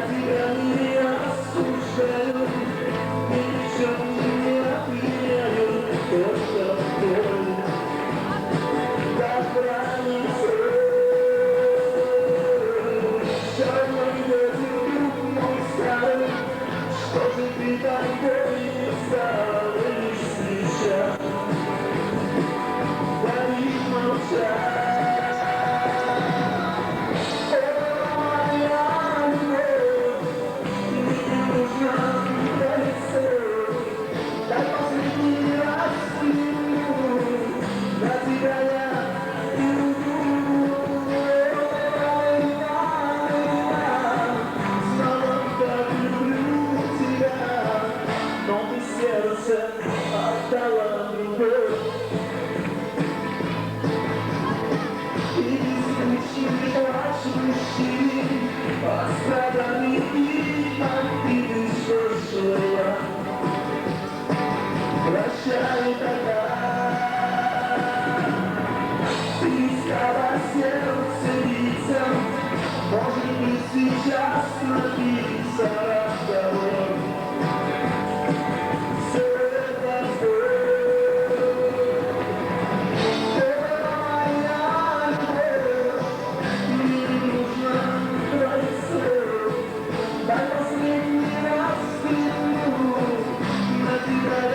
тебя не осуждаю, ни в чем не обвиняю, только боль добранится. Черный ветер, мой старый, что же ты такой не стал, лишь сейчас говоришь молчать. Отдала другой. И беззвучный плач мужчин, пострадали и обиды прошлого. Прощай тогда, ты стала сердце биться, может быть сейчас напиться разговор. Дай последний раз взгляну на тебя.